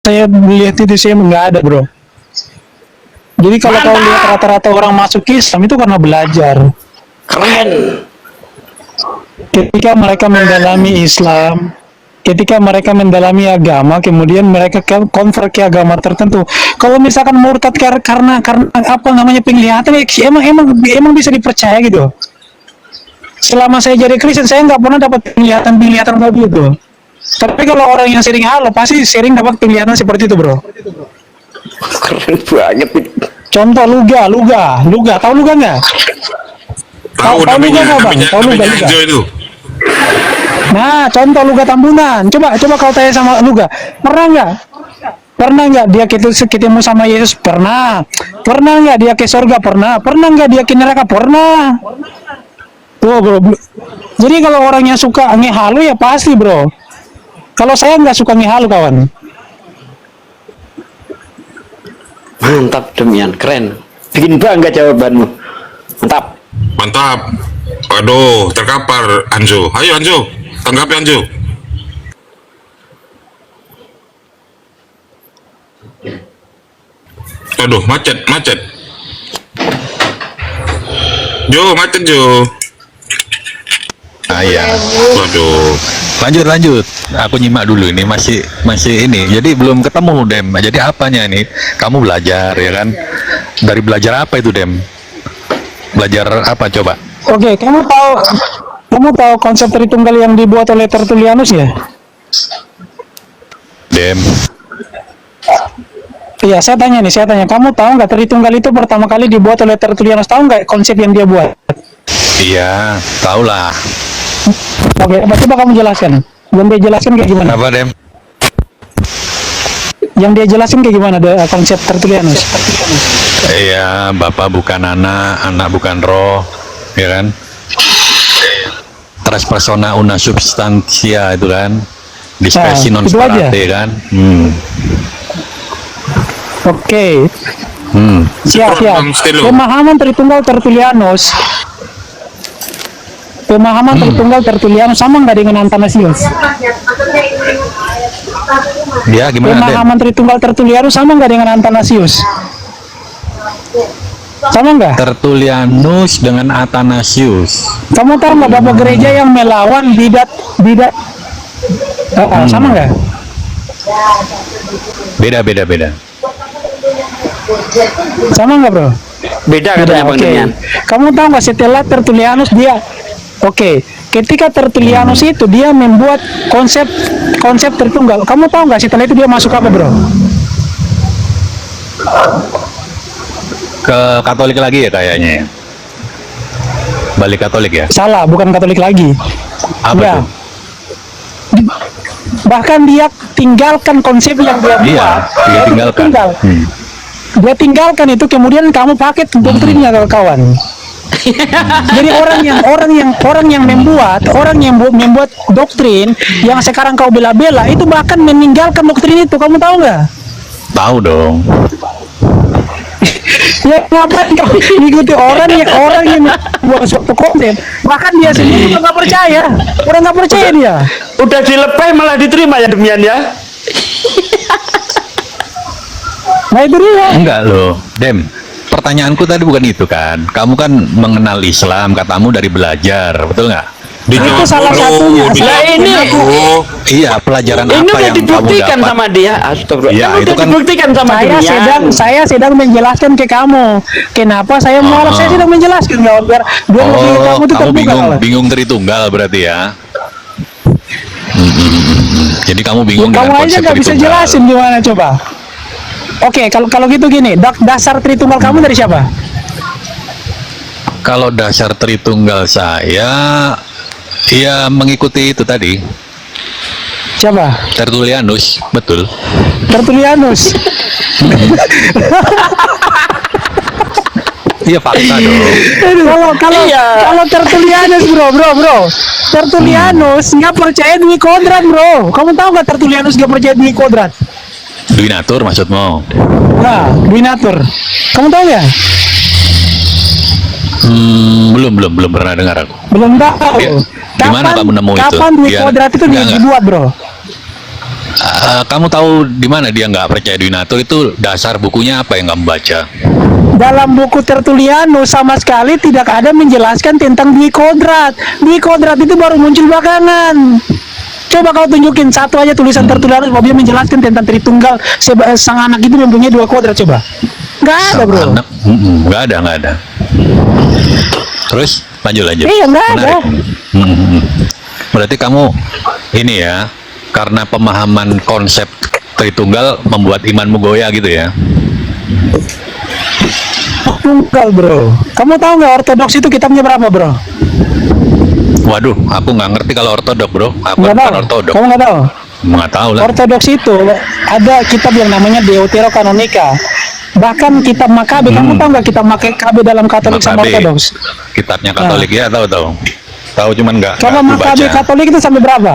saya lihat itu saya nggak ada, bro. Jadi kalau kau lihat rata-rata orang masuk Islam itu karena belajar. Keren. Ketika mereka mendalami Islam, ketika mereka mendalami agama, kemudian mereka convert ke agama tertentu. Kalau misalkan murtad karena apa namanya penglihatan, emang bisa dipercaya gitu. Selama saya jadi Kristen, saya nggak pernah dapat penglihatan kayak gitu. Tapi kalau orang yang sering halo, pasti sering dapat penglihatan seperti itu, bro. Keren banget. Contoh luga. Tahu luga nggak? Tahu namanya Anjo itu. Nah, contoh luga Tambunan. Coba kau tanya sama luga. Pernah nggak dia ketemu sama Yesus? Pernah nggak dia ke surga? Pernah nggak dia ke neraka? Pernah. Tuh, bro. Jadi kalau orangnya suka ngehalu ya pasti, bro. Kalau saya nggak suka ngehalu, kawan. Mantap, Demian. Keren. Bikin bangga jawabanmu. Mantap. Waduh, terkapar Anjo. Ayo Anjo, tanggapi Anjo. Aduh, macet. Jo, macet Jo. Iya. Waduh. Lanjut. Aku nyimak dulu ini masih ini. Jadi belum ketemu Dem. Jadi apanya nih? Kamu belajar ya kan? Dari belajar apa itu Dem? Belajar apa coba? Oke, kamu tahu konsep Tritunggal yang dibuat oleh Tertullianus ya? Dem. Iya, saya tanya. Kamu tahu nggak Tritunggal itu pertama kali dibuat oleh Tertullianus? Tahu nggak konsep yang dia buat? Iya, tahulah. Oke, coba kamu jelaskan. Yang dia jelaskan kayak gimana? Apa Dem? Yang dia jelasin kayak gimana konsep Tertullianus? Iya, Bapak bukan anak, anak bukan roh, ya kan? Tres persona una substantia itu kan, dispersi non itu aja. separate kan? Oke. Siap. Pemahaman Tritunggal Tertullianus sama nggak dengan Athanasius? Ya, gimana Pemahaman Tritunggal Tertullianus sama nggak dengan Athanasius? Sama nggak? Tertullianus dengan Athanasius. Kamu tahu nggak bapak gereja yang melawan bidat? Sama nggak? Beda. Sama nggak, bro? Beda katanya Bang Demian. Kamu tahu nggak setelah Tertullianus dia ketika Tertullianus itu dia membuat konsep Tritunggal. Kamu tahu nggak setelah itu dia masuk apa, bro? Ke Katolik lagi ya kayaknya ya? Balik Katolik ya? Salah, bukan Katolik lagi. Apa Ya. tuh? Bahkan dia tinggalkan konsep yang dia buat. Iya, dia tinggalkan. Dia tinggalkan itu, kemudian kamu pakai doktrinnya, kawan. Jadi orang yang membuat doktrin yang sekarang kau bela-bela itu bahkan meninggalkan doktrin itu. Kamu tahu nggak? Tahu dong. Ya ngapain kau ikuti orang yang buat suatu konten, bahkan dia sendiri nggak percaya. Orang nggak percaya dia. Udah dilepeh malah diterima ya Demian ya. Nah itu dia. Enggak loh, Dem. Pertanyaanku tadi bukan itu kan. Kamu kan mengenal Islam, katamu dari belajar, betul nggak? Itu salah satunya. Nah ini Iya, pelajaran ini apa udah yang kamu dibuktikan dapat? sama dia. Astagfirullah. Iya, Kan itu udah kan dibuktikan sama Demian. Saya sedang menjelaskan ke kamu kenapa saya menolak. Saya sedang menjelaskan kawan, biar kamu itu kamu terbuka, kawan. bingung Tritunggal berarti ya? Jadi kamu bingung Kamu dengan aja konsep nggak bisa Tritunggal. jelasin gimana coba? Oke, kalau gitu gini, dasar Tritunggal kamu dari siapa? Kalau dasar Tritunggal saya, ya mengikuti itu tadi, Siapa? Tertullianus, betul. Tertullianus. Iya fakta dong. Kalau Tertullianus, bro. Tertullianus nggak percaya Dwi Kodrat, bro. Kamu tahu nggak Tertullianus nggak percaya Dwi Kodrat? Duinatur maksudmu? Nah, Duinatur. Kamu tahu ya? Belum pernah dengar aku. Belum tahu. Di mana kamu nemu itu? Kapan Dwi Biar- Kodrat itu Enggak. dibuat, bro? kamu tahu di mana dia nggak percaya Dwi Natur itu dasar bukunya apa yang kamu baca? Dalam buku Tertuliano sama sekali tidak ada menjelaskan tentang Dwi Kodrat. Dwi Kodrat itu baru muncul belakangan. Coba kau tunjukin satu aja tulisan Tertuliano bahwa dia menjelaskan tentang Tritunggal, sang anak itu mempunyai 2 kodrat, coba. Nggak ada, bro. Anak, nggak ada. Terus lanjut. Iya, nggak ada. Berarti kamu ini ya, karena pemahaman konsep Tritunggal membuat imanmu goyah gitu ya? Tunggal, bro. Kamu tahu nggak ortodoks itu kitabnya berapa, bro? Waduh, aku nggak ngerti kalau ortodok, bro. Aku Nggak bukan tahu. ortodok. Kamu nggak tahu? Nggak tahu lah. Ortodoks itu ada kitab yang namanya Deuterokanonika. Bahkan kitab Makabe, kamu tahu nggak kitab Makabe dalam Katolik sama Makabe. Ortodoks? Kitabnya Katolik ya, tahu. Tahu cuman nggak Kalau aku Makabe baca. Katolik itu sampai berapa?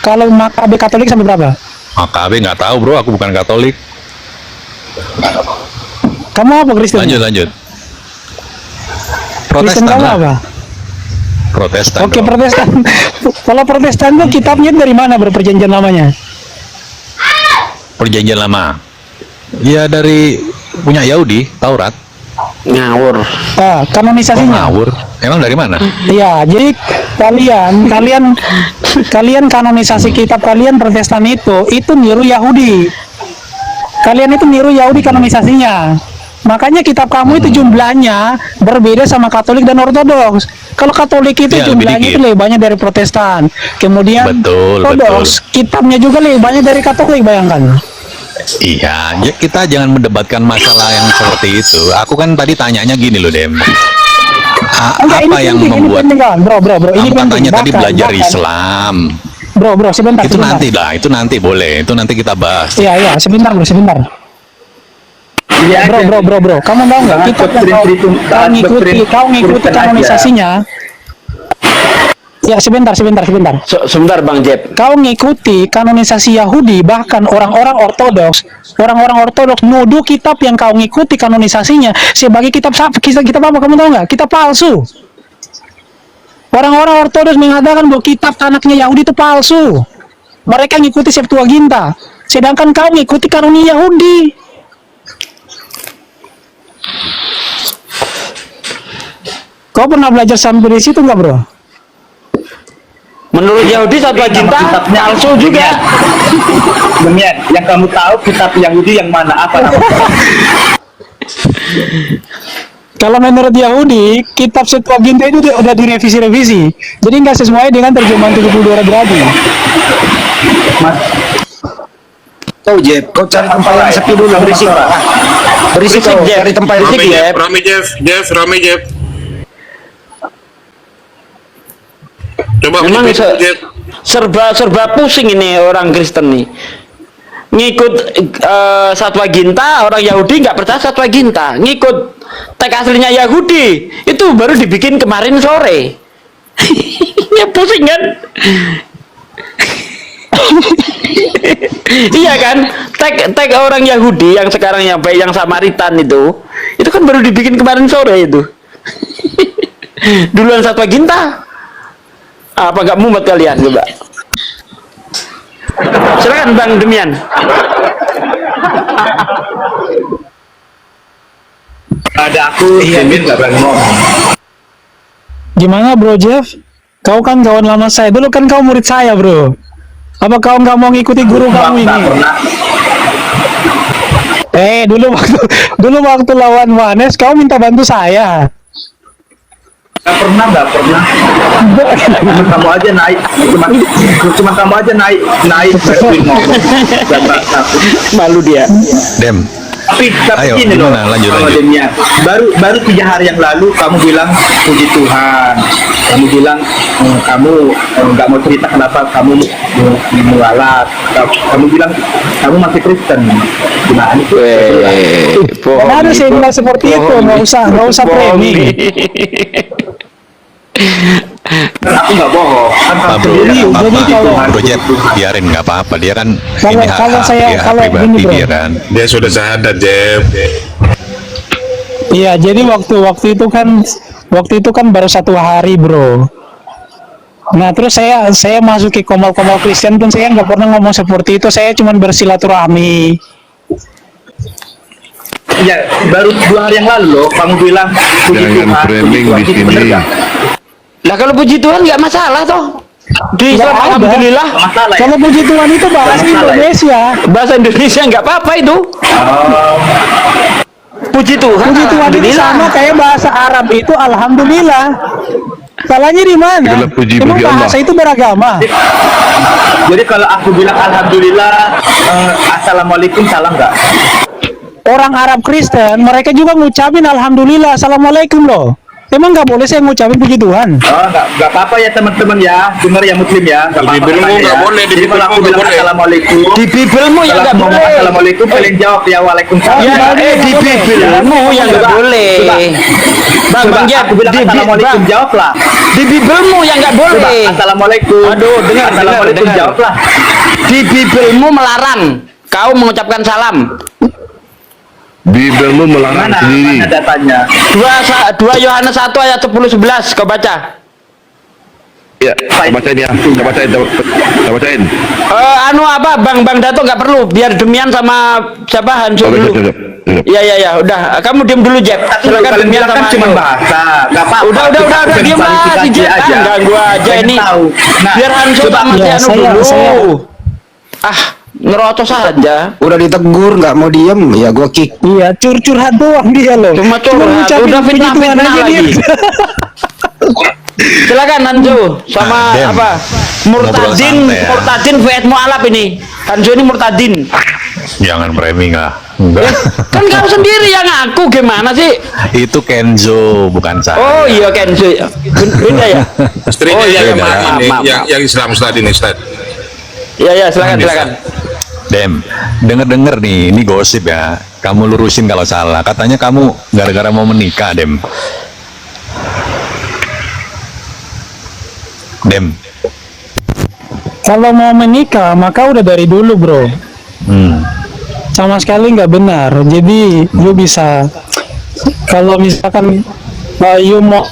Kalau Makabe Katolik sampai berapa? Makabe nggak tahu, bro. Aku bukan Katolik. Kamu apa, Kristen? Lanjut. Kristen Protestan kamu lah. apa? Protestan. Oke, dong. Protestan. Kalau Protestan itu kitabnya dari mana, bro, perjanjian lamanya? Perjanjian lama. Ya dari punya Yahudi, Taurat. Ngawur. Kanonisasinya. Ngawur. Emang dari mana? Iya, jadi kalian kanonisasi kitab kalian Protestan itu niru Yahudi. Kalian itu niru Yahudi kanonisasinya. Makanya kitab kamu itu jumlahnya berbeda sama Katolik dan Ortodoks. Kalau Katolik itu Ya, lebih jumlahnya dikit. itu lebih banyak dari Protestan. Kemudian Betul. Ortodoks kitabnya juga lebih banyak dari Katolik, bayangkan. Iya, ya kita jangan mendebatkan masalah yang seperti itu. Aku kan tadi tanyanya gini loh, Dem. Enggak, Apa yang ini membuat penting, kawan. Bro, ini kamu penting. katanya tadi Bahkan- belajar bahkan- Islam? Bro, sebentar. Itu sebentar. nanti lah, itu nanti boleh. Itu nanti kita bahas. Iya, sebentar. Bro. Kamu tahu nggak? Kitab yang kau ngikuti kanonisasinya. Ya, sebentar. Sebentar Bang Jeb. Kau ngikuti kanonisasi Yahudi, bahkan orang-orang Ortodoks nuduh kitab yang kau ngikuti kanonisasinya sebagai kitab apa? Kamu tahu nggak? Kitab palsu. Orang-orang Ortodoks mengatakan bahwa kitab anaknya Yahudi itu palsu. Mereka ngikuti Septuaginta, sedangkan kau ngikuti kanoni Yahudi. Kau pernah belajar sampai di situ nggak, bro? Menurut Yahudi Septuaginta palsu juga. Demian, yang kamu tahu kitab Yahudi yang mana? Apa namanya? Kalau menurut Yahudi, kitab Septuaginta itu udah direvisi. Jadi nggak sesuai dengan terjemahan 72 Rabi. Mas, Tahu Jeb, kau cari tempat yang sepi dulu, berisik. Berisik Jeb, cari tempat yang sepi Jeb. Rame Jeff. Coba Memang menyepi, Jeff. serba pusing ini orang Kristen nih. Ngikut Septuaginta, orang Yahudi nggak percaya Septuaginta. Ngikut teks aslinya Yahudi, itu baru dibikin kemarin sore. Ya pusing kan? Iya kan, tag orang Yahudi yang sekarang yang baik yang Samaritan itu kan baru dibikin kemarin sore itu. Duluan Septuaginta. Apa nggak mumet kalian coba? Silakan Bang Demian. ada aku, Demian nggak berani ngomong. Gimana, Bro Jeff? Kau kan kawan lama saya. Dulu kan kau murid saya, bro. Apa kau nggak mau ngikuti guru kamu Nggak ini? pernah. Dulu waktu lawan Wanes, kau minta bantu saya. Nggak pernah. Cuma kamu aja naik, cuma kamu aja naik berani ngomong. Nggak takut. Malu dia. Dem, Tapi Ayo, gini loh, gimana? Lanjut. Sama Demian. Baru 3 hari yang lalu kamu bilang puji Tuhan, kamu bilang kamu nggak mau cerita kenapa kamu mualaf, kamu bilang kamu masih Kristen. Gimana itu? Kan ada saya bilang seperti itu, nggak usah framing. Aku nggak bohong. Kan kamu Bro, sendiri nggak jadi apa-apa. kalau- Bro Jeff, biarin nggak apa-apa. Dia kan Kalau- ini kalau hak saya- dia, hak kalau pribadi gini, bro. dia kan. Dia sudah syahadat, Jeff. Iya, jadi waktu itu kan baru 1 hari, bro. Nah terus saya masuk ke komal-komal Kristen pun saya nggak pernah ngomong seperti itu. Saya cuma bersilaturahmi. Ya, baru 2 hari yang lalu loh, kamu bilang puji Jangan Tuhan, framing puji Tuhan. di Itu sini. bener nggak? Lah kalau puji Tuhan nggak masalah toh. Di Islam Nggak ada. alhamdulillah. Nggak masalah ya? Kalau puji Tuhan itu bahasa Nggak masalah ya? Indonesia. Bahasa Indonesia nggak apa-apa itu. Oh, Puji Tuhan. Puji Tuhan itu alhamdulillah. sama kayak bahasa Arab itu alhamdulillah. Salahnya di mana? Itulah puji Emang bagi Allah. bahasa itu beragama. jadi kalau aku bilang alhamdulillah, assalamualaikum, salam nggak? Orang Arab Kristen mereka juga ngucapin alhamdulillah, assalamualaikum loh. Emang nggak boleh saya ngucapin puji Tuhan? Oh, nggak apa-apa ya teman-teman ya, dengar ya muslim ya, nggak Di apa-apa. Bibelmu katanya nggak ya. boleh, di Jadi kalau aku Bibelmu bilang nggak boleh. assalamualaikum, Di Bibelmu yang kalau nggak aku ngomong boleh. assalamualaikum, kalian jawab ya waalaikumsalam. Ya, di Bibelmu yang nggak Coba, boleh. coba. Bang Coba Jeb, aku bilang di assalamualaikum, Bang, jawablah. di Bibelmu yang nggak Coba boleh. assalamualaikum. Aduh, dengar, assalamualaikum, dengar. jawablah. Di Bibelmu melarang kau mengucapkan salam. Bibelmu melarang Mana? sendiri. Mana datanya? 2 Yohanes 1 ayat 10-11 kau baca. Ya, kita bacain ya. Kita bacain. Kita bacain. Anu apa Bang Dato nggak perlu biar demian sama siapa Hansu Oke, dulu. siap, siap, siap. Ya, udah. Kamu diam dulu Jeb. Silakan Kalian demian bilang kan sama cuma Hansu. bahasa, nggak apa-apa. Udah, Kita diam lah si klarifikasi Jeb. aja. Ganggu aja Pengen ini. tahu. Nah, Biar Hansu coba sama si ya, Anu saya- dulu. saya- Ah, ngerocos saja. Udah ditegur nggak mau diem ya gua kick. Iya, curhat doang dia loh. Cuma curhat, ngucapin udah puji Tuhan fitnah aja dia. lagi. Silakan Hansu sama Dem. apa? Murtadin, Ngobrol santai ya. Murtadin vs Mu'alaf ini. Hansu ini Murtadin. Jangan framing lah. Enggak. Kan kau sendiri yang ngaku gimana sih? Itu Kenzo bukan saya. Oh iya Kenzo. Beda ya? Istrinya Oh, iya, yang maaf, ini, maaf. yang Islam Ustaz ini, Ustaz. Ya silakan. Dem, denger nih, ini gosip ya. Kamu lurusin kalau salah. Katanya kamu gara-gara mau menikah, Dem. Dem. Kalau mau menikah maka udah dari dulu bro. Hmm. Sama sekali nggak benar. Jadi you bisa kalau misalkan you mau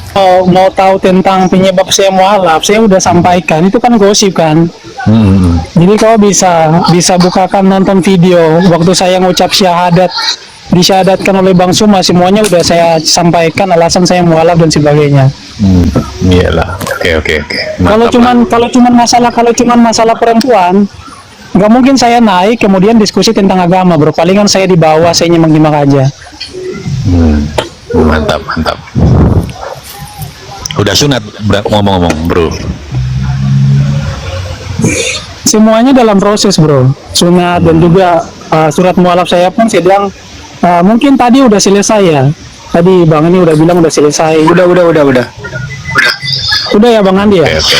tahu tentang penyebab saya mualaf, saya udah sampaikan. Itu kan gosip kan. Hmm. Jadi kau bisa bukakan nonton video waktu saya ngucap syahadat, disyahadatkan oleh Bang Suma, semuanya udah saya sampaikan alasan saya mualaf dan sebagainya. Hmm. Iyalah. Oke. Kalau Mantap. cuman masalah perempuan, nggak mungkin saya naik kemudian diskusi tentang agama bro. Palingan saya di bawah, saya nyimak-nyimak aja. Mantap. Udah sunat ngomong-ngomong, bro. Semuanya dalam proses bro, sunat dan juga surat mualaf saya pun saya bilang mungkin tadi udah selesai ya. Tadi Bang ini udah bilang udah selesai. Udah. Udah ya Bang Andi ya. Oke.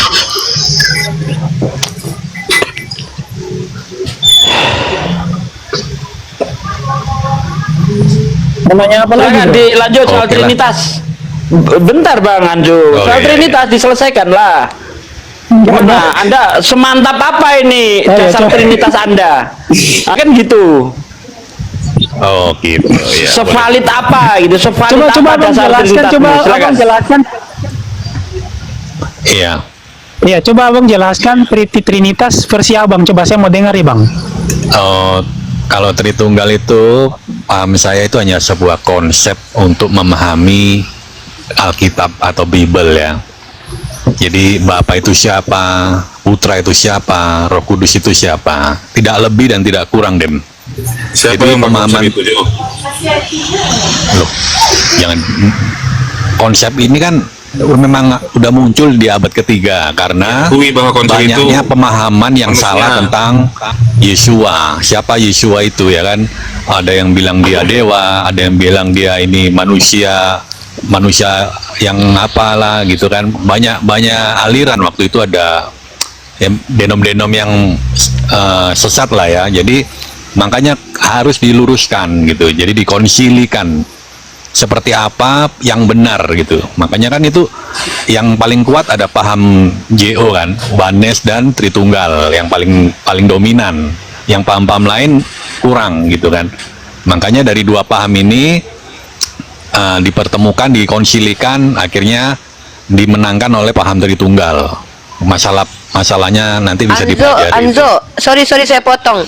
Mau nanya apa lagi? Silakan Bro? dilanjut soal Oke lah. Trinitas. Bentar Bang Anju, Oh, soal iya, Trinitas diselesaikan lah. Gimana? Anda semantap apa ini Oh, iya, dasar coba. Trinitas Anda? Nah, kan gitu. Oh, gitu. Ya, boleh. Sevalid apa gitu? Sevalid Coba apa Abang dasar jelaskan, Trinitasmu? coba Silakan. Abang jelaskan. Iya. Iya, coba Abang jelaskan Trinitas versi Abang. Coba saya mau dengar ya Bang. Oh, kalau Tritunggal itu paham saya itu hanya sebuah konsep untuk memahami Alkitab atau Bible ya. Jadi Bapa itu siapa, Putra itu siapa, Roh Kudus itu siapa. Tidak lebih dan tidak kurang, Dem. Siapa Itu yang pemahaman. itu, Jo? Loh, jangan. Konsep ini kan memang udah muncul di abad ketiga karena Akui bahwa konsep itu banyaknya pemahaman yang manusia. salah tentang Yesua. Siapa Yesua itu ya kan? Ada yang bilang dia dewa, ada yang bilang dia ini manusia yang apalah gitu kan. Banyak aliran waktu itu, ada denom-denom yang sesat lah ya. Jadi makanya harus diluruskan gitu. Jadi dikonsilikan seperti apa yang benar gitu. Makanya kan itu yang paling kuat ada paham JO kan, Banes dan Tritunggal yang paling dominan. Yang paham-paham lain kurang gitu kan. Makanya dari dua paham ini dipertemukan, dikonsilikan, akhirnya dimenangkan oleh paham Tritunggal. masalahnya nanti bisa dipelajari. Anzo, sorry saya potong.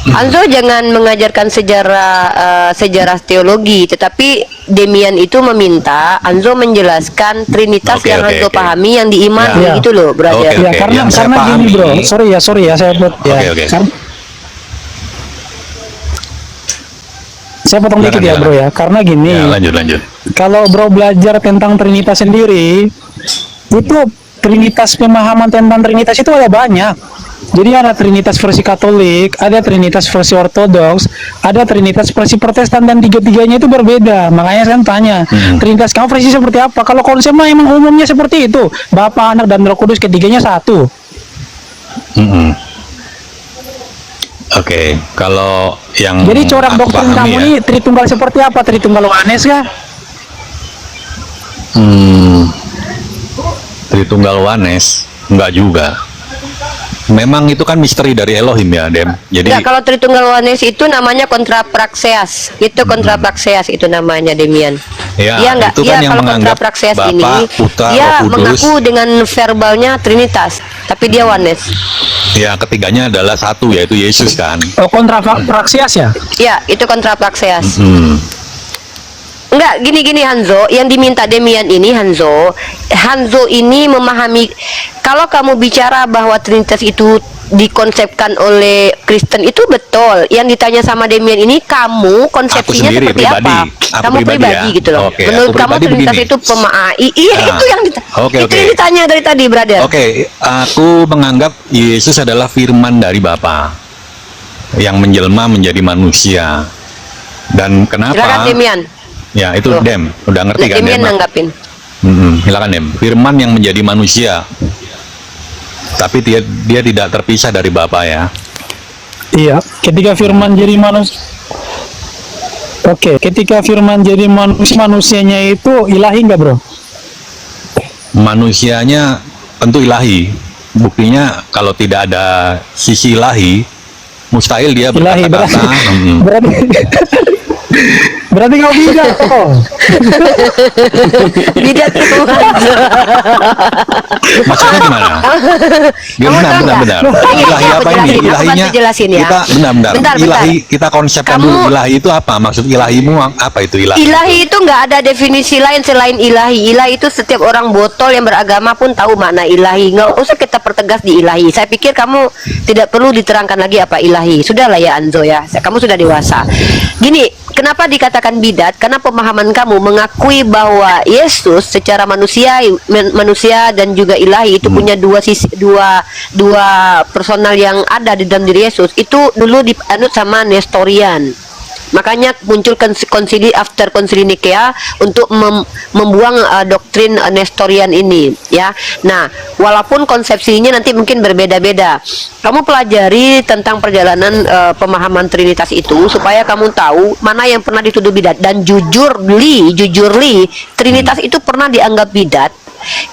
Anzo jangan mengajarkan sejarah teologi, tetapi Demian itu meminta Anzo menjelaskan Trinitas Oke, yang oke, Anzo oke. pahami, yang diimani Ya. gitu loh, brother. Oke, Ya oke. karena Yang saya gini bro, pahami- sorry ya saya buat ya. Oke, oke. Saya potong Silakan, dikit ya silakan. bro ya, karena gini. Ya, lanjut. Kalau bro belajar tentang Trinitas sendiri, itu Trinitas, pemahaman tentang Trinitas itu ada banyak. Jadi ada Trinitas versi Katolik, ada Trinitas versi Ortodoks, ada Trinitas versi Protestan, dan tiga-tiganya itu berbeda. Makanya saya tanya, Trinitas kamu versi seperti apa? Kalau konsep mah emang umumnya seperti itu, Bapa, Anak, dan Roh Kudus, ketiganya satu. Oke, kalau yang Jadi corak aku doktrin pahami kamu ya, ini Tritunggal seperti apa? Tritunggal Yohanes kah? Tritunggal Wanes enggak juga. Memang itu kan misteri dari Elohim ya, Dem. Jadi Enggak, kalau Tritunggal Yohanes itu namanya kontrapraxeas. Itu kontrapraxeas itu namanya, Demian. Ya, Iya enggak? itu kan Iya, yang kalau menganggap kontrapraxeas Bapa, ini Putra, dia Roh Kudus. mengaku dengan verbalnya Trinitas, tapi dia Yohanes. ya ketiganya adalah satu, yaitu Yesus kan. Oh, kontrapraksias ya? Iya, itu kontrapraxeas. Hmm. Enggak, gini Hanzo, yang diminta Demian ini Hanzo ini memahami, kalau kamu bicara bahwa Trinitas itu dikonsepkan oleh Kristen itu betul. Yang ditanya sama Demian ini, kamu konsepsinya sendiri, seperti pribadi. apa? Aku Kamu pribadi ya. gitu loh. Oke, Menurut aku kamu pribadi Trinitas begini. itu iya Nah, itu yang ditanya. oke, Itu oke. yang ditanya dari tadi, brother. Oke, aku menganggap Yesus adalah firman dari Bapa yang menjelma menjadi manusia. Dan kenapa? Silakan Demian. Ya, itu Loh. Dem. Udah ngerti kan, Demian Dem? nanggapin. Silakan, Dem. Firman yang menjadi manusia. Tapi dia tidak terpisah dari Bapa ya. Iya, ketika firman jadi manusia. Oke, ketika firman jadi manusianya itu ilahi nggak bro? Manusianya tentu ilahi. Buktinya kalau tidak ada sisi ilahi, mustahil dia Ilahi berarti berkata-kata. berarti kau bidat oh. Bidat itu Hanzo. Maksudnya gimana? Kamu tahu nggak? Benar. Ini Ilahi aku apa ini? jelasin, aku Ilahinya bantu jelasin ya. kita benar. Bentar. Ilahi kita konsepkan Kamu- dulu. Ilahi itu apa? Maksud ilahimu apa itu ilahi? Ilahi itu nggak ada definisi lain selain ilahi. Ilahi itu setiap orang botol yang beragama pun tahu makna ilahi. Nggak usah kita pertegas di ilahi. Saya pikir kamu tidak perlu diterangkan lagi apa ilahi. Sudahlah ya Anzo ya. Kamu sudah dewasa. Gini, kenapa dikatakan bidat? Karena pemahaman kamu mengakui bahwa Yesus secara manusia dan juga ilahi itu punya dua sisi, dua personal yang ada di dalam diri Yesus. Itu dulu dianut sama Nestorian. Makanya muncul konsili after konsili Nikea untuk membuang doktrin Nestorian ini ya. Nah, walaupun konsepsinya nanti mungkin berbeda-beda. Kamu pelajari tentang perjalanan pemahaman Trinitas itu supaya kamu tahu mana yang pernah dituduh bidat, dan jujurly Trinitas itu pernah dianggap bidat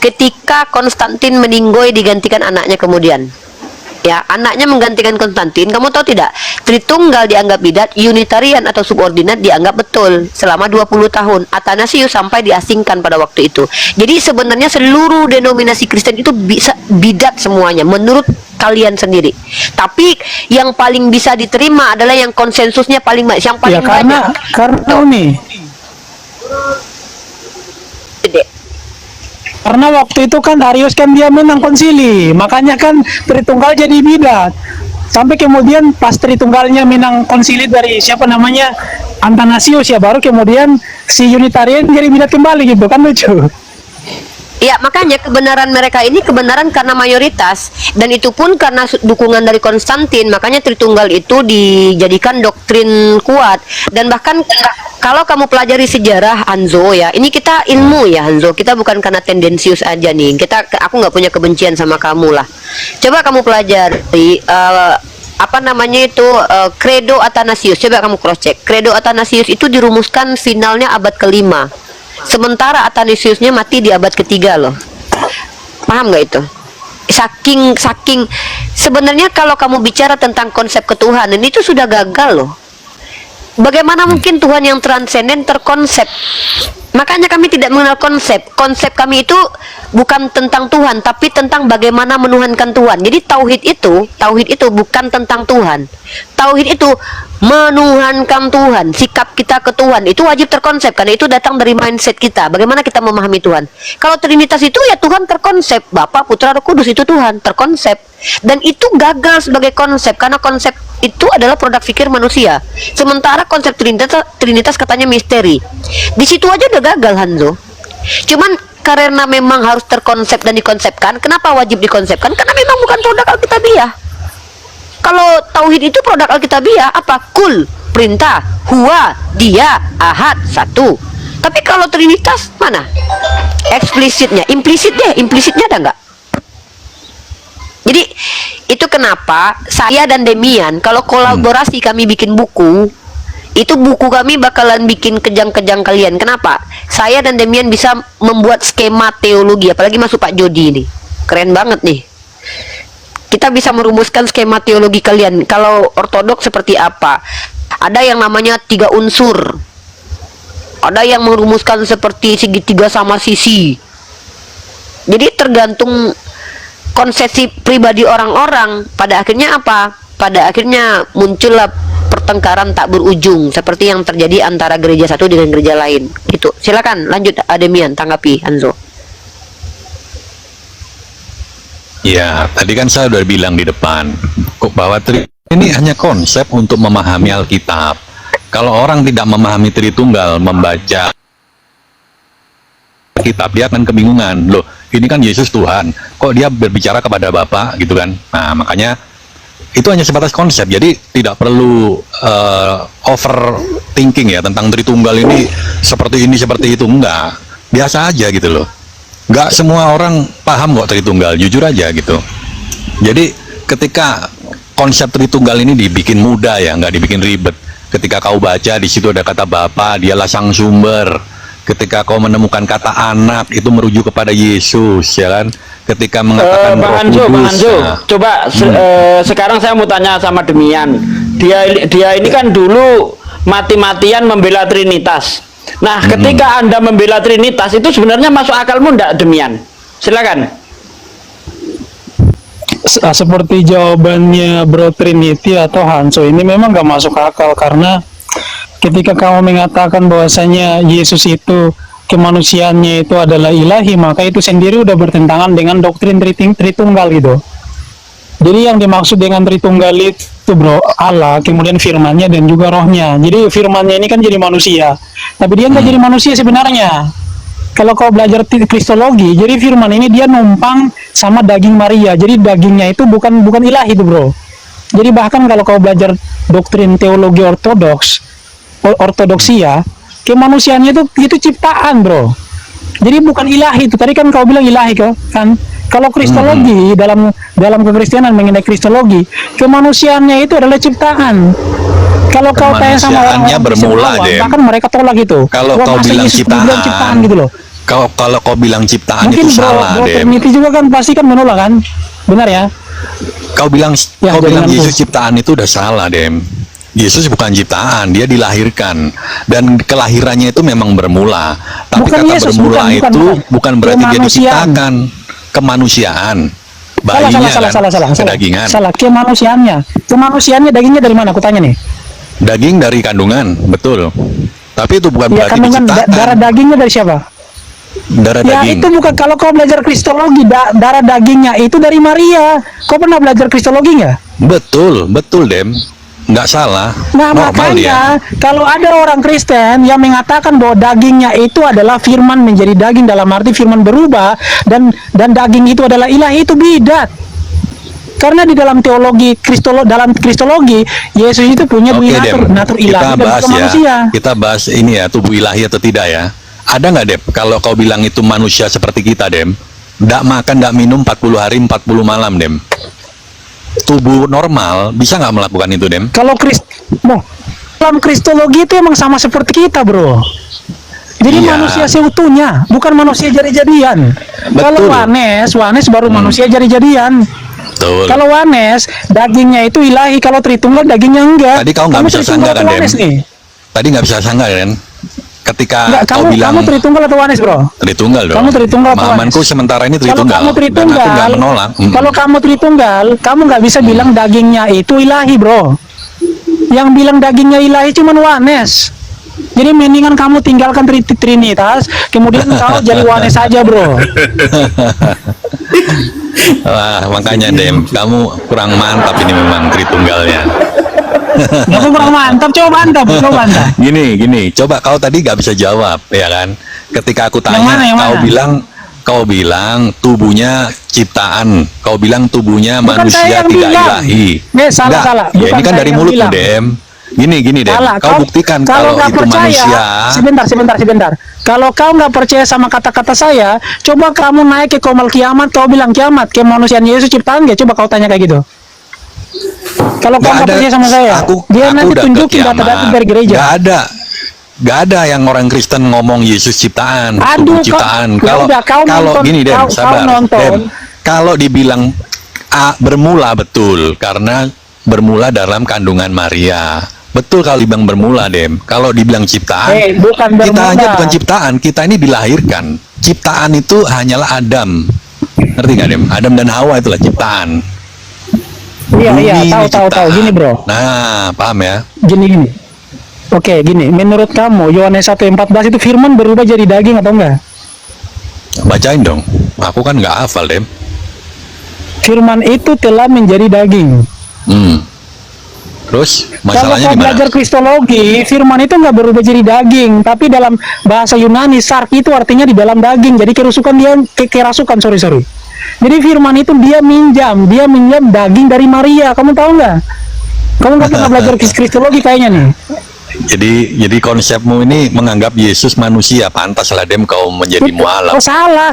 ketika Konstantin meninggoy digantikan anaknya kemudian. Ya, anaknya menggantikan Konstantin. Kamu tahu tidak? Tritunggal dianggap bidat, Unitarian atau subordinat dianggap betul selama 20 tahun. Athanasius sampai diasingkan pada waktu itu. Jadi sebenarnya seluruh denominasi Kristen itu bisa bidat semuanya menurut kalian sendiri. Tapi yang paling bisa diterima adalah yang konsensusnya paling banyak, yang paling Ya karena banyak. nih. Gede. Karena waktu itu kan Arius kan dia menang konsili, makanya kan Tritunggal jadi bidat. Sampai kemudian pas Tritunggalnya menang konsili dari siapa namanya Athanasius ya, baru kemudian si Unitarian jadi bidat kembali gitu kan, lucu. Ya, makanya kebenaran mereka ini kebenaran karena mayoritas, dan itu pun karena dukungan dari Konstantin. Makanya Tritunggal itu dijadikan doktrin kuat. Dan bahkan kalau kamu pelajari sejarah Hanzo ya, ini kita ilmu ya Hanzo, kita bukan karena tendensius aja nih. Aku nggak punya kebencian sama kamu lah. Coba kamu pelajari apa namanya itu Credo Athanasius. Coba kamu cross check. Credo Athanasius itu dirumuskan finalnya abad kelima. Sementara Athanasiusnya mati di abad ketiga loh. Paham nggak itu? Saking sebenarnya kalau kamu bicara tentang konsep ketuhanan itu sudah gagal loh. Bagaimana mungkin Tuhan yang transenden terkonsep? Makanya kami tidak mengenal konsep. Konsep kami itu bukan tentang Tuhan, tapi tentang bagaimana menuhankan Tuhan. Jadi tauhid itu bukan tentang Tuhan. Tauhid itu menuhankan Tuhan. Sikap kita ke Tuhan itu wajib terkonsep, karena itu datang dari mindset kita. Bagaimana kita memahami Tuhan. Kalau Trinitas itu ya Tuhan terkonsep, Bapa, Putra, Roh Kudus itu Tuhan terkonsep. Dan itu gagal sebagai konsep, karena konsep itu adalah produk pikir manusia. Sementara konsep Trinitas katanya misteri. Di situ aja udah gagal, Hanzo. Cuman karena memang harus terkonsep dan dikonsepkan. Kenapa wajib dikonsepkan? Karena memang bukan produk Alkitabiah. Kalau tauhid itu produk Alkitabiah apa? Kul, perintah, huwa, dia, ahad, satu. Tapi kalau Trinitas mana? Eksplisitnya, implisitnya ada nggak? Jadi itu kenapa saya dan Demian kalau kolaborasi kami bikin buku, itu buku kami bakalan bikin kejang-kejang kalian. Kenapa? Saya dan Demian bisa membuat skema teologi, apalagi masuk Pak Jody ini. Keren banget nih. Kita bisa merumuskan skema teologi kalian. Kalau ortodoks seperti apa? Ada yang namanya 3 unsur. Ada yang merumuskan seperti segitiga sama sisi. Jadi tergantung konsepsi pribadi orang-orang. Pada akhirnya apa? Pada akhirnya muncullah pertengkaran tak berujung seperti yang terjadi antara gereja satu dengan gereja lain. Itu. Silakan lanjut Ademian, tanggapi Hanzo. Ya, tadi kan saya udah bilang di depan bahwa ini hanya konsep untuk memahami Alkitab. Kalau orang tidak memahami Tritunggal, membaca Alkitab, dia akan kebingungan. Loh, ini kan Yesus Tuhan, kok dia berbicara kepada Bapa gitu kan? Nah, makanya itu hanya sebatas konsep. Jadi tidak perlu overthinking ya tentang Tritunggal ini seperti itu, enggak. Biasa aja gitu loh. Nggak semua orang paham kok Tritunggal, jujur aja gitu. Jadi ketika konsep Tritunggal ini dibikin mudah ya, nggak dibikin ribet. Ketika kau baca di situ ada kata Bapa, dialah sang sumber. Ketika kau menemukan kata anak, itu merujuk kepada Yesus, ya kan? Ketika mengatakan Bang Roh Hanzo, Kudus, nah, coba sekarang saya mau tanya sama Demian. Dia ini kan dulu mati-matian membela Trinitas. Nah, ketika Anda membela Trinitas itu sebenarnya masuk akalmu enggak, Demian? Silakan. Seperti jawabannya Bro Trinity atau Hanso ini memang gak masuk akal, karena ketika kamu mengatakan bahwasanya Yesus itu kemanusiaannya itu adalah ilahi, maka itu sendiri udah bertentangan dengan doktrin Tritunggal gitu. Jadi yang dimaksud dengan Tritunggal itu bro, Allah, kemudian firmannya dan juga rohnya. Jadi firmannya ini kan jadi manusia, tapi dia nggak jadi manusia sebenarnya. Kalau kau belajar kristologi, jadi firman ini dia numpang sama daging Maria. Jadi dagingnya itu bukan ilahi itu bro. Jadi bahkan kalau kau belajar doktrin teologi ortodoksia, kemanusiaannya itu ciptaan bro. Jadi bukan ilahi itu. Tadi kan kau bilang ilahi kan. Kalau kristologi dalam kekristenan mengenai kristologi, kemanusiaannya itu adalah ciptaan. Kalau kau tanya sama orang-orang bermula deh. bahkan mereka tolak itu. Kalau kau bilang ciptaan gitu loh. Kalau kau bilang ciptaan Mungkin itu salah deh. Trinity juga kan pasti kan menolak kan, benar ya? Kau bilang Ya, Yesus ciptaan itu udah salah Dem. Yesus bukan ciptaan, dia dilahirkan dan kelahirannya itu memang bermula. Tapi Bukan kata Yesus, bermula bukan berarti dia Kemanusiaan. diciptakan. Kemanusiaan, bayinya salah. kedagingan. Salah, kemanusiaannya dagingnya dari mana? Aku tanya nih. Daging dari kandungan, betul. Tapi itu bukan Ya berarti kandungan diciptakan. darah dagingnya dari siapa? Darah Ya daging. itu bukan, kalau kau belajar kristologi darah dagingnya itu dari Maria. Kau pernah belajar kristologi nggak? Betul Dem. Nggak salah. Nah Normal makanya dia. kalau ada orang Kristen yang mengatakan bahwa dagingnya itu adalah firman menjadi daging dalam arti firman berubah dan daging itu adalah ilahi, itu bidat. Karena di dalam teologi dalam kristologi Yesus itu punya Oke, natur ilahi kita dan bahas juga manusia. ya. Kita bahas ini ya, tubuh ilahi atau tidak ya. Ada nggak Dem? Kalau kau bilang itu manusia seperti kita Dem, nggak makan, nggak minum 40 hari 40 malam Dem. Tubuh normal bisa nggak melakukan itu Dem? Kalau dalam kristologi itu emang sama seperti kita bro. Jadi Iya. manusia seutuhnya, bukan manusia jadi-jadian. Kalau Wanes baru manusia jadi-jadian. Betul. Kalau Wanes dagingnya itu ilahi, kalau Tritunggal dagingnya enggak. Tadi kau nggak bisa Tritunggal sanggah kan atau Dem? Wanes nih. Tadi nggak bisa sanggah kan? ketika Enggak, kau kamu bilang Tritunggal atau Wanes, bro? Tritunggal dong. Kamu Tritunggal atau Pemahamanku Wanes? sementara ini Kalau Tritunggal. kamu Dan aku Tritunggal, nggak menolak. kalau kamu Tritunggal, kamu nggak bisa bilang dagingnya itu ilahi, bro. Yang bilang dagingnya ilahi cuman Wanes. Jadi mendingan kamu tinggalkan Trinitas, kemudian kau jadi Wanes saja, bro. Wah, makanya Dem, kamu kurang mantap ini memang Tritunggalnya. Kamu kurang mantap, coba mantap. Gini, coba kau tadi gak bisa jawab, ya kan? Ketika aku tanya, Yang mana? kau bilang tubuhnya ciptaan, kau bilang tubuhnya Bukan saya manusia yang tidak bilang. ilahi. Salah. Enggak, ya Bukan ini kan saya dari yang mulutmu, bilang. Dem. Gini, Dem. Salah. Kau buktikan kalau nggak itu percaya, manusia. Sebentar. Kalau kau nggak percaya sama kata-kata saya, coba kamu naik ke komal kiamat, kau bilang kiamat, kemanusiaan Yesus ciptaan nggak? Coba kau tanya kayak gitu. Kalau kau nggak percaya sama saya, dia nanti udah ke tunjukin kiamat. data-data dari gereja. Gak ada yang orang Kristen ngomong Yesus ciptaan, tubuh ciptaan. kau nonton, Gini Dem, kau sabar. nonton. Dem, kalau dibilang bermula betul, karena bermula dalam kandungan Maria. Betul kalau dibilang bermula, Dem. Kalau dibilang ciptaan, bukan kita bermula. aja bukan ciptaan, kita ini dilahirkan. Ciptaan itu hanyalah Adam. Ngerti gak, Dem? Adam dan Hawa itulah ciptaan. Iya, Bumi ini tahu. ciptaan. Gini, bro. Nah, paham ya? Gini. Oke, gini. Menurut kamu, Yohanes 1:14 itu firman berubah jadi daging atau enggak? Bacain dong. Aku kan nggak hafal, Dem. Firman itu telah menjadi daging. Terus Kalau masalahnya kau di mana? belajar kristologi, firman itu nggak berubah jadi daging, tapi dalam bahasa Yunani sark itu artinya di dalam daging. Jadi kerasukan dia kerasukan, sorry. Jadi firman itu dia minjam daging dari Maria. Kamu tahu nggak? Kamu nggak pernah belajar kristologi kayaknya nih. Jadi konsepmu ini menganggap Yesus manusia, pantaslah Dem kau menjadi mualaf. Oh, salah.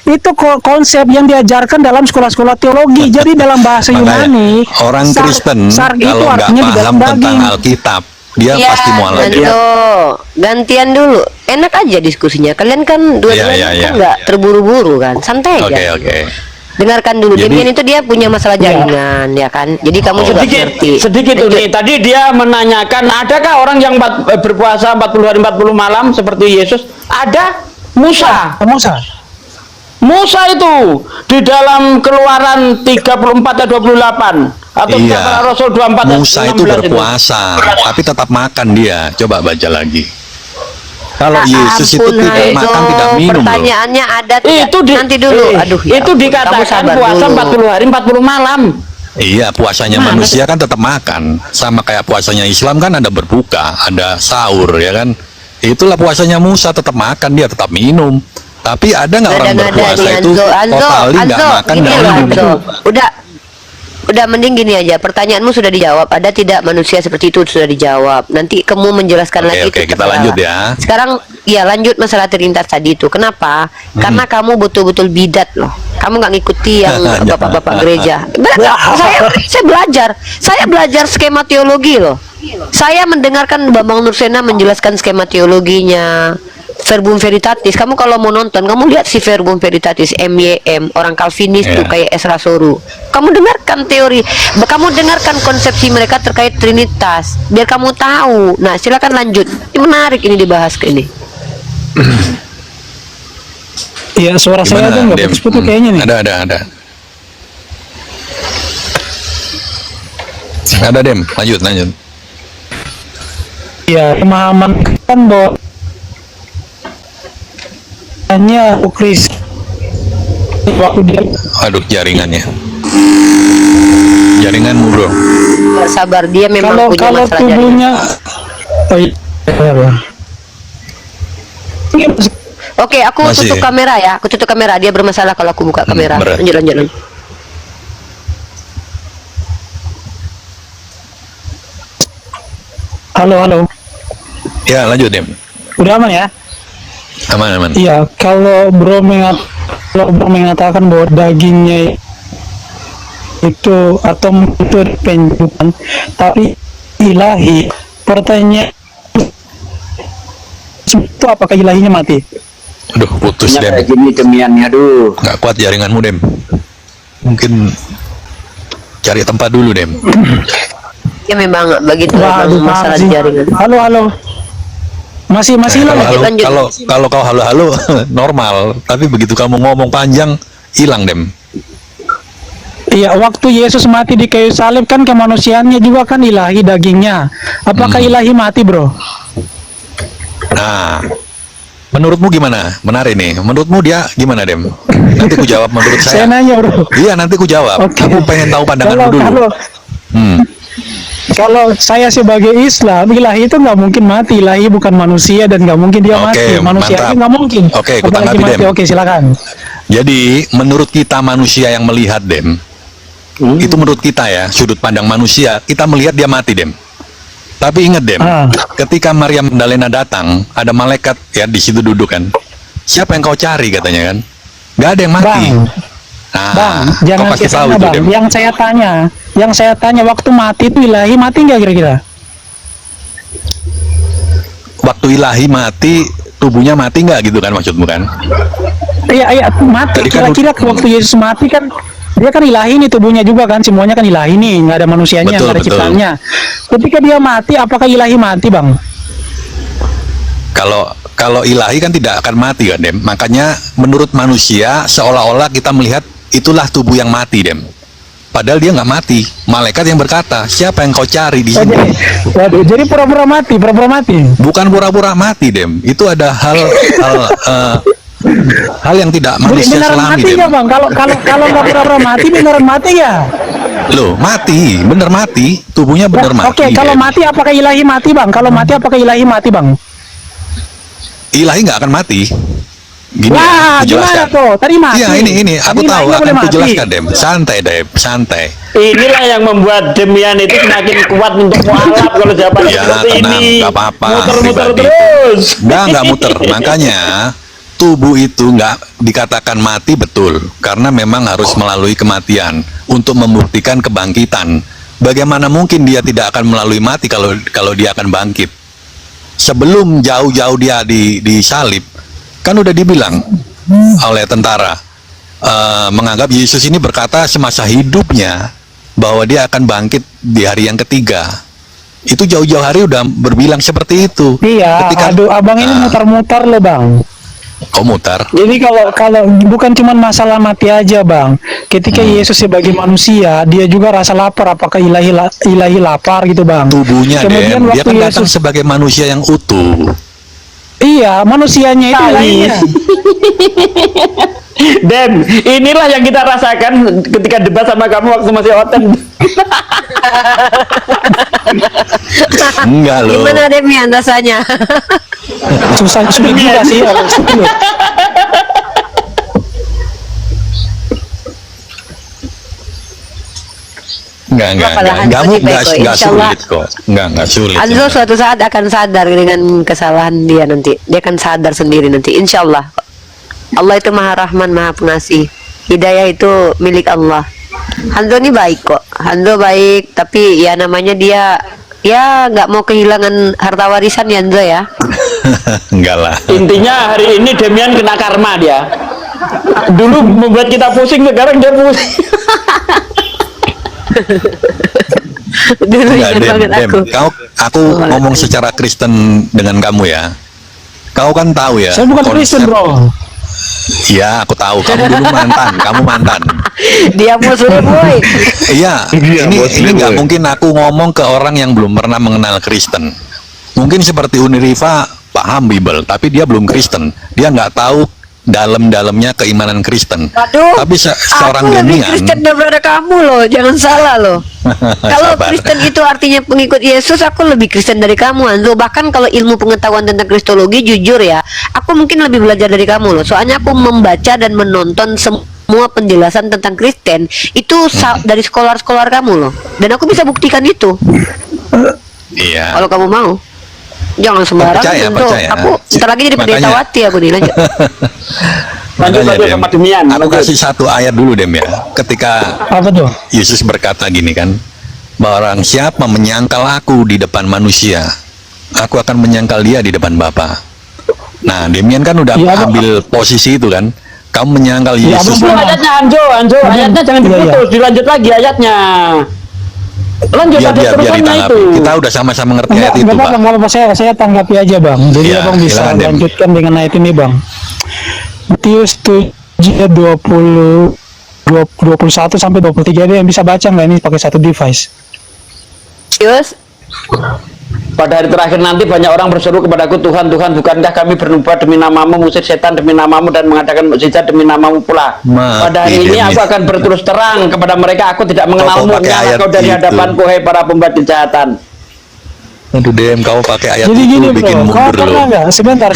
Itu konsep yang diajarkan dalam sekolah-sekolah teologi. Jadi dalam bahasa Makanya, Yunani, orang Kristen sark itu kalau nggak artinya di dalam paham tentang daging. Alkitab, dia Ya, pasti mualaf. Danto, gantian dulu. Enak aja diskusinya. Kalian kan dua-duanya Iya. kan nggak terburu-buru kan, santai aja. Oke. Dengarkan dulu. Jadi- Demian itu dia punya masalah jaringan, ya kan. Jadi kamu juga ngerti. Sedikit Uni. Tadi dia menanyakan, adakah orang yang berpuasa 40 hari 40 malam seperti Yesus? Ada. Musa itu di dalam Keluaran 34 atau 28 atau Iya. Keluaran Rasul 24 dan Musa itu 16 berpuasa, tapi tetap makan dia. Coba baca lagi. Kalau Yesus itu Ampun, tidak Haizo, makan, tidak minum loh. pertanyaannya ada tidak? Itu Nanti dulu. Aduh, ya itu ampun. Kamu dikatakan sabar puasa dulu. 40 hari 40 malam. Iya, puasanya manusia kan tetap makan. Sama kayak puasanya Islam kan ada berbuka, ada sahur, ya kan? Itulah puasanya Musa, tetap makan, dia tetap minum. Tapi ada nggak orang Nada-nada berpuasa nih, itu totali nggak Anzo, makan gini dan loh, minum? Anzo. Udah mending gini aja. Pertanyaanmu sudah dijawab. Ada tidak manusia seperti itu sudah dijawab. Nanti kamu menjelaskan lagi. Oke, itu kita terserah. lanjut ya. Sekarang ya lanjut masalah Trinitas tadi itu. Kenapa? Karena kamu betul-betul bidat loh. Kamu nggak ngikuti yang bapak-bapak gereja. Saya belajar skema teologi loh. Saya mendengarkan Bambang Nursena menjelaskan skema teologinya. Verbum Veritatis, kamu kalau mau nonton, kamu lihat si Verbum Veritatis, MYM, orang Calvinis tuh kayak Ezra Soru. Kamu dengarkan teori, kamu dengarkan konsepsi mereka terkait Trinitas, biar kamu tahu. Nah, silakan lanjut. Ini menarik ini dibahas ke ini. Iya, suara saya aja nggak Dem? putus-putus kayaknya nih. Ada. Ada Dem, lanjut. Iya, pemahaman kan bahwa hanya Kris waktu dia Aduh, jaringannya. Jaringanmu bro. Sabar, dia memang kalau punya masalah jaringan. tubuhnya Oke, aku Masih. tutup kamera ya. Aku tutup kamera. Dia bermasalah kalau aku buka kamera. berat. Lanjut. halo Ya lanjut Dem. udah aman ya? Aman. Iya, kalau bro mengatakan bahwa dagingnya itu atau itu penjukan tapi ilahi, pertanyaan itu apakah ilahinya mati? Aduh, putus Dem. Kayak gini demiannya, aduh. Nggak kuat jaringanmu Dem. Mungkin cari tempat dulu Dem. Ya memang begitu Waduh, masalah makasih. jaringan. Halo Masih hilang Kalau ya? lanjut. kalau kau halo-halo normal, tapi begitu kamu ngomong panjang hilang Dem. Iya, waktu Yesus mati di kayu salib kan kemanusiaannya juga kan ilahi dagingnya. Apakah ilahi mati, bro? Nah, menurutmu gimana? Menarik nih. Menurutmu dia gimana Dem? Nanti ku jawab menurut Saya saya. nanya, bro. Iya, nanti ku jawab. Oke. Aku pengen tahu pandanganmu dulu. Kalau saya sebagai Islam, ilahi itu nggak mungkin mati. Ilahi bukan manusia dan nggak mungkin dia Oke, mati. Manusia mantap. itu nggak mungkin. Oke, ku Apalagi tanggapi, mati. Dem. Oke, silakan. Jadi, menurut kita manusia yang melihat Dem, itu menurut kita ya, sudut pandang manusia, kita melihat dia mati Dem. Tapi ingat Dem, ketika Maria Magdalena datang, ada malaikat ya di situ duduk kan. Siapa yang kau cari katanya kan? Gak ada yang mati. Bang, Nah, Bang, kau jangan pasti tahu kesana, itu Bang. Dem. Yang saya tanya waktu mati itu ilahi mati nggak kira-kira? Waktu ilahi mati, tubuhnya mati nggak gitu kan maksudmu kan? Iya, mati. Tadi kan Kira-kira waktu Yesus mati kan dia kan ilahi nih tubuhnya juga kan, semuanya kan ilahi nih, nggak ada manusianya, Betul, nggak ada betul. ciptaannya. Ketika dia mati, apakah ilahi mati, Bang? Kalau ilahi kan tidak akan mati kan Dem. Makanya menurut manusia seolah-olah kita melihat itulah tubuh yang mati Dem. Padahal dia nggak mati. Malaikat yang berkata, siapa yang kau cari di sini? Jadi pura-pura mati. Bukan pura-pura mati Dem. Itu ada hal yang tidak Jadi manusia beneran selami mati Dem. nggak, Bang? Kalau nggak pura-pura mati, beneran mati nggak? Loh, mati, bener mati, tubuhnya bener mati. Oke, kalau Dem. mati apakah ilahi mati, Bang? Kalau mati apakah ilahi mati, Bang? Ilahi nggak akan mati. Gini Wah, ya, gimana kujelaskan. tuh? Tadi mati. Iya, ini aku Tadi tahu, ilahi nggak akan boleh mati. kujelaskan Dem. Santai Dem, santai. Inilah yang membuat Demian itu semakin kuat untuk mualaf kalau jawabannya Ya, seperti tenang, ini. nggak apa-apa, Muter-muter pribadi. terus. Nggak muter. Makanya tubuh itu nggak dikatakan mati betul, karena memang harus melalui kematian untuk membuktikan kebangkitan. Bagaimana mungkin dia tidak akan melalui mati kalau dia akan bangkit? Sebelum jauh-jauh dia disalib, kan udah dibilang oleh tentara, menganggap Yesus ini berkata semasa hidupnya bahwa dia akan bangkit di hari yang ketiga. Itu jauh-jauh hari udah berbilang seperti itu. Iya, aduh, abang ini muter-muter loh, Bang. Kok mutar? Jadi kalau bukan cuma masalah mati aja, Bang. Ketika Yesus sebagai manusia, dia juga rasa lapar. Apakah ilahi lapar gitu, Bang? Tubuhnya Kemudian Dem, dia waktu kan datang Yesus, sebagai manusia yang utuh. iya, manusianya itu ilahinya. Dan inilah yang kita rasakan ketika debat sama kamu waktu masih oten. Enggak loh. Gimana Demian rasanya? Susah juga sih. Enggak Apalah, kamu Anzo enggak Cipeco, Insyaallah. sulit kok. Enggak sulit. Anzo suatu saat akan sadar dengan kesalahan dia nanti. Dia akan sadar sendiri nanti. Insya Allah. Allah itu Maha Rahman, Maha Pengasih. Hidayah itu milik Allah. Hanzo ini baik kok. Hanzo baik, tapi ya namanya dia ya nggak mau kehilangan harta warisan ya Hanzo ya. Enggak lah. Intinya hari ini Demian kena karma dia. Dulu membuat kita pusing, sekarang dia pusing. Dulu Enggak, ingat banget Dem. Aku ngomong secara Kristen dengan kamu ya. Kau kan tahu ya. Saya bukan Kristen, bro. Iya, aku tahu. Kamu dulu mantan. Kamu mantan. Dia muslim boy. Iya, Iya, ini Muslim, nggak boy. mungkin aku ngomong ke orang yang belum pernah mengenal Kristen. Mungkin seperti Uniriva paham Bible, tapi dia belum Kristen. Dia nggak tahu dalam-dalamnya keimanan Kristen. Aduh, Tapi seorang aku lebih Demian, Kristen daripada kamu loh, jangan salah loh. Kalau Sabar. Kristen itu artinya pengikut Yesus, aku lebih Kristen dari kamu, Anzo. Bahkan kalau ilmu pengetahuan tentang Kristologi, jujur ya, aku mungkin lebih belajar dari kamu loh. Soalnya aku membaca dan menonton semua penjelasan tentang Kristen itu dari sekolah-sekolah kamu loh. Dan aku bisa buktikan itu. Iya. Kalau kamu mau. Jangan sembarangan, Percaya, Anzo. percaya. Aku sebentar lagi jadi pendeta Makanya- wati aku nih, lanjut. Lanjut Makanya, Dem, sama Demian. aku kasih satu ayat dulu Dem ya. Ketika Apa tuh? Yesus berkata gini kan, barang siapa menyangkal aku di depan manusia, aku akan menyangkal dia di depan Bapa. Nah, Demian kan udah Iya, Abang. ambil posisi itu kan. Kamu menyangkal Iya, Yesus. Itu ayatnya Anjo, ayatnya jangan Iya, iya. diputus, dilanjut lagi ayatnya. Lanjut Biar ada biar biar terusannya ditanggapi. itu. Kita udah sama-sama ngerti Enggak, ayat itu, enggak Pak. apa-apa, enggak apa-apa. Saya tanggapi aja, Bang. Jadi Ya, Abang bisa silakan, Dem. lanjutkan dengan ayat ini, Bang. Matius 7 21 sampai 23, dia yang bisa baca nggak ini pakai satu device? Yus, Pada hari terakhir nanti banyak orang berseru kepadaku, Tuhan, Tuhan, bukankah kami bernubuat demi namamu, mengusir setan demi namamu, dan mengadakan mukjizat demi namamu pula. Mati Pada hari ini demi- aku akan berterus terang kepada mereka, aku tidak mengenalmu, pakai nyala ayat kau dari itu. hadapanku, hai para pembuat kejahatan. Aduh, Dem, kau pakai ayat Jadi itu gini, bikin bro, kau mundur pernah loh. nggak? Sebentar.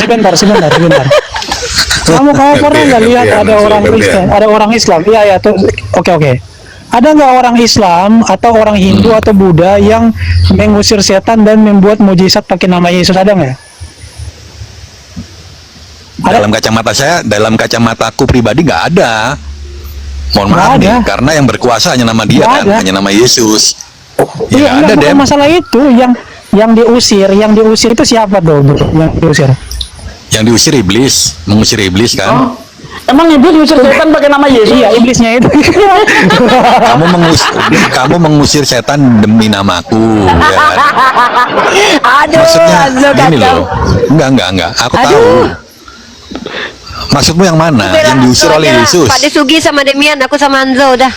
Kamu pernah nggak lihat ada orang Kristen, ada orang Islam? Iya ya, tuh. Oke. Ada nggak orang Islam atau orang Hindu atau Buddha yang mengusir setan dan membuat mujizat pakai nama Yesus, ada nggak? Ada? Dalam kacamataku pribadi nggak ada. Mohon Nggak maaf nih, ada. karena yang berkuasa hanya nama dia Nggak kan, ada. hanya nama Yesus. Iya, Ya ada, bukan Dem. masalah itu. Yang diusir itu siapa dong? Yang diusir? Yang diusir iblis, mengusir iblis kan. Oh, emang iblis ngusir setan pakai nama Yesus? Iya, iblisnya itu. Kamu mengusir setan demi namaku, ya kan? aduh, Maksudnya Hanzo gini kacau. loh. Enggak. Aku Aduh. tahu. Maksudmu yang mana? Bela Yang diusir Hanzo oleh aja. Yesus. Pak Desugi sama Demian, aku sama Hanzo udah.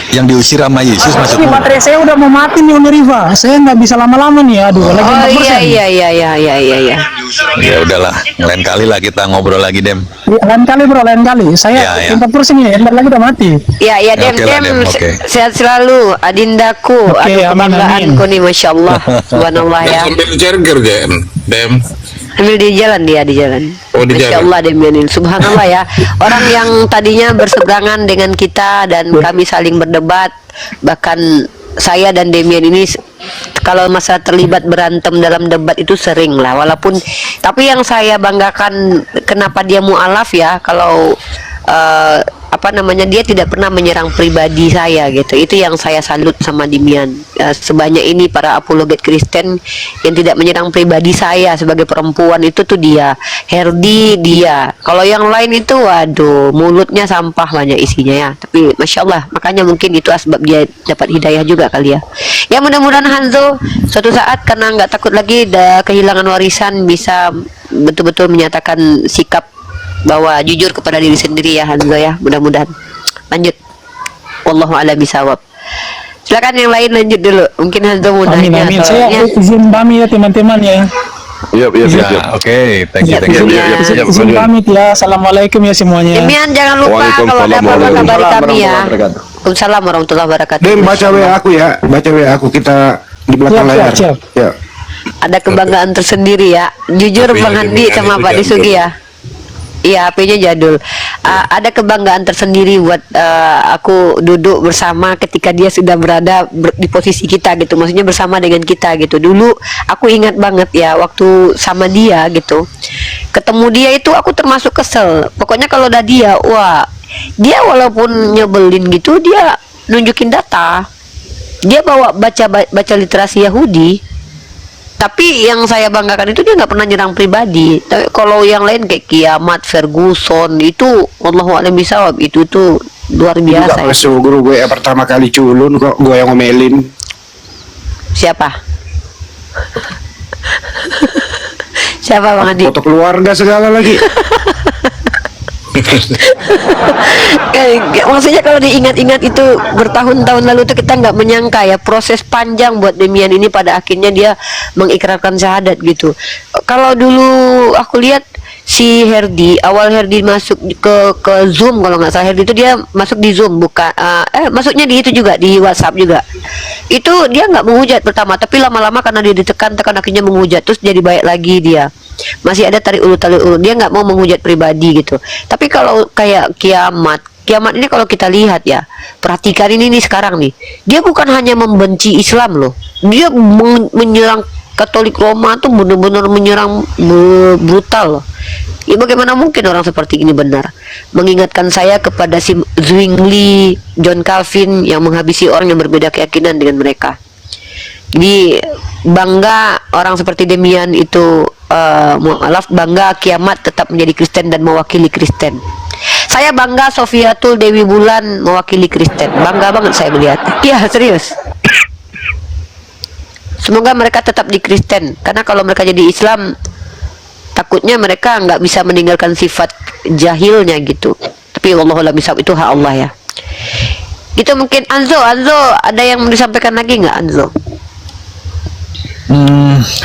Yang diusir sama Yesus Ini maksudmu? baterai saya udah mau mati nih, Uni Riva. Saya nggak bisa lama-lama nih. Aduh, lagi Oh 4%. iya. Ya udahlah, lain kali lah kita ngobrol lagi, Dem. Ya, lain kali bro, lain kali. Saya Ya. 4% nih, bentar lagi udah mati. Ya, Ya, Dem, oke lah, Dem, Dem, oke. sehat selalu, adindaku. Oke, Aduh, amin, kebanggaanku amin. nih, Masya Allah, subhanallah ya. Sambil charger Dem. Ambil di jalan dia, di jalan. Oh, di Masya jalan. Allah, Demianin, subhanallah ya. Orang yang tadinya berseberangan dengan kita dan kami saling berdebat, bahkan saya dan Demian ini kalau masa terlibat berantem dalam debat itu sering lah, walaupun tapi yang saya banggakan kenapa dia mualaf ya, kalau dia tidak pernah menyerang pribadi saya gitu. Itu yang saya salut sama Demian. Sebanyak ini para apologet Kristen yang tidak menyerang pribadi saya sebagai perempuan, itu tuh dia. Herdi dia. Kalau yang lain itu waduh, mulutnya sampah banyak isinya ya. Tapi Masya Allah, makanya mungkin itu asbab dia dapat hidayah juga kali ya. Ya mudah-mudahan Hanzo suatu saat karena nggak takut lagi kehilangan warisan bisa betul-betul menyatakan sikap bahwa jujur kepada diri sendiri ya Hanzo ya, mudah-mudahan. Lanjut, wallahu a'lam bishawab. Silakan yang lain lanjut dulu, mungkin Hanzo mau Amin, nanya amin. atau- Saya ya. izin pamit ya teman-teman ya. Iya. Ya, oke, thank you. Izin pamit ya. Assalamualaikum ya semuanya. Demian jangan lupa kalau ada apa-apa kabari kami ya. Waalaikumsalam warahmatullahi wabarakatuh. Dem, baca WA aku ya, baca WA aku, kita di belakang Siap, layar. siap. Ya. Ada kebanggaan tersendiri ya. Jujur Tapi Bang yang Handi Demian sama itu Pak jadul. Disugi ya. Iya, HP-nya jadul. Ada kebanggaan tersendiri buat aku duduk bersama ketika dia sudah berada di posisi kita gitu. Maksudnya bersama dengan kita gitu. Dulu aku ingat banget ya waktu sama dia gitu. Ketemu dia itu aku termasuk kesel. Pokoknya kalau udah dia, wah, dia walaupun nyebelin gitu, dia nunjukin data. Dia baca literasi Yahudi. Tapi yang saya banggakan itu dia nggak pernah nyerang pribadi. Tapi kalau yang lain kayak Kiamat, Ferguson itu, wallahu a'lam bishawab, itu tuh luar Juga biasa. Ya. masuk guru gue ya, pertama kali culun kok gue yang ngomelin. Siapa? Siapa Bang Andi? Foto keluarga segala lagi. Maksudnya kalau diingat-ingat itu bertahun-tahun lalu tuh kita nggak menyangka ya proses panjang buat Demian ini pada akhirnya dia mengikrarkan syahadat gitu. Kalau dulu aku lihat si Herdi, awal Herdi masuk ke Zoom, kalau nggak salah Herdi itu dia masuk di Zoom, bukan masuknya di itu juga, di WhatsApp juga. Itu dia nggak menghujat pertama, tapi lama-lama karena dia ditekan akhirnya menghujat, terus jadi baik lagi dia. Masih ada tarik ulur, dia nggak mau menghujat pribadi gitu. Tapi kalau kayak Kiamat ini kalau kita lihat ya, perhatikan ini nih sekarang nih, dia bukan hanya membenci Islam loh, dia menyerang Katolik Roma tuh benar-benar menyerang brutal loh. Ya bagaimana mungkin orang seperti ini benar? Mengingatkan saya kepada si Zwingli, John Calvin yang menghabisi orang yang berbeda keyakinan dengan mereka. Jadi bangga orang seperti Demian itu, mualaf, bangga Kiamat tetap menjadi Kristen dan mewakili Kristen. Saya bangga Sofiatul Dewi Bulan mewakili Kristen, bangga banget saya melihat. Iya serius. Semoga mereka tetap di Kristen, karena kalau mereka jadi Islam takutnya mereka nggak bisa meninggalkan sifat jahilnya gitu. Tapi wallahualam bisawab, itu hak Allah ya. Itu mungkin Anzo ada yang mau disampaikan lagi nggak Anzo?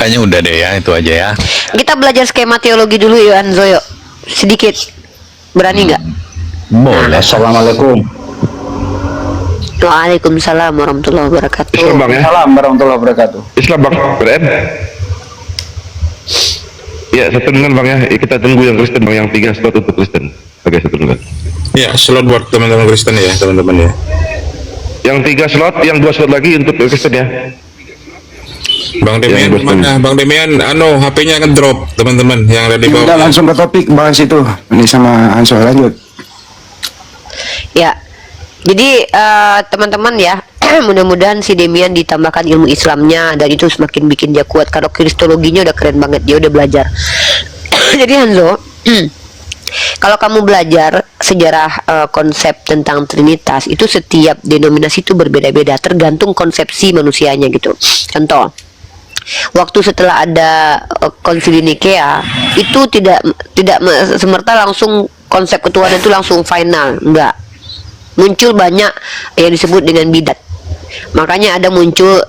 Kayaknya udah deh ya, itu aja ya. Kita belajar skema teologi dulu yuk Anzo yuk. Sedikit. Berani nggak? Boleh. Assalamualaikum. Waalaikumsalam warahmatullahi wabarakatuh. Islam bang ya. Salam warahmatullahi wabarakatuh. Islam bang. Beren. Ya satu dengan bang ya. Kita tunggu yang Kristen bang, yang 3 slot untuk Kristen. Oke, satu dengan. Ya, slot buat teman-teman Kristen ya, teman-teman ya. Yang 3 slot, yang 2 slot lagi untuk Kristen ya. Bang Demian mana? Bang Demian, HP-nya akan drop, teman-teman yang ada di Udah bawah. langsung ke topik bahas itu. Ini sama Ansor lanjut. Ya. Jadi teman-teman ya, mudah-mudahan si Demian ditambahkan ilmu Islamnya dan itu semakin bikin dia kuat. Kalau kristologinya udah keren banget, dia udah belajar. Jadi Hanzo, kalau kamu belajar sejarah konsep tentang Trinitas, itu setiap denominasi itu berbeda-beda, tergantung konsepsi manusianya gitu. Contoh, waktu setelah ada konsili Nikea, itu tidak semerta langsung konsep ketuhanan itu langsung final, enggak. Muncul banyak yang disebut dengan bidat. Makanya ada muncul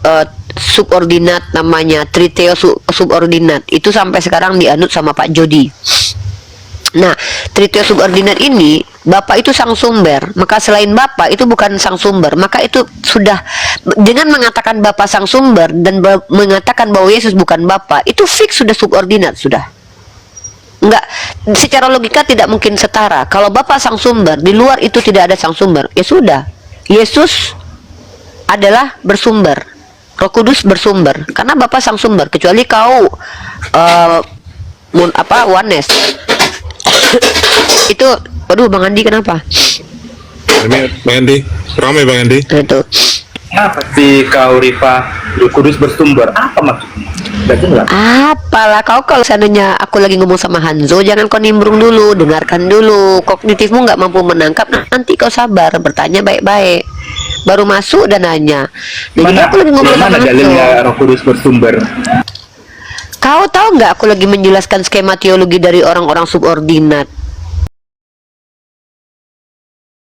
subordinat namanya triteo subordinat. Itu sampai sekarang dianut sama Pak Jody. Nah, triteo subordinat ini Bapak itu sang sumber, maka selain Bapak itu bukan sang sumber, maka itu sudah dengan mengatakan Bapak sang sumber dan mengatakan bahwa Yesus bukan Bapak, itu fix sudah subordinat sudah. Enggak, secara logika tidak mungkin setara. Kalau Bapak sang sumber, di luar itu tidak ada sang sumber, ya sudah. Yesus adalah bersumber, Roh Kudus bersumber, karena Bapak sang sumber. Kecuali kau Wanes. Itu, aduh Bang Andi kenapa? Bang Andi, ramai Bang Andi. Itu. Apa sih kau Rifa? Roh Kudus bersumber? Apa maksudnya? Gak jelas. Apalah kau kalau seandainya aku lagi ngomong sama Hanzo, jangan kau nimbrung dulu, dengarkan dulu. Kognitifmu nggak mampu menangkap, nanti kau sabar, bertanya baik-baik. Baru masuk dan nanya. Jadi aku lagi ngomong sama Hanzo. Dalilnya Roh Kudus bersumber? Kau tahu nggak aku lagi menjelaskan skema teologi dari orang-orang subordinat?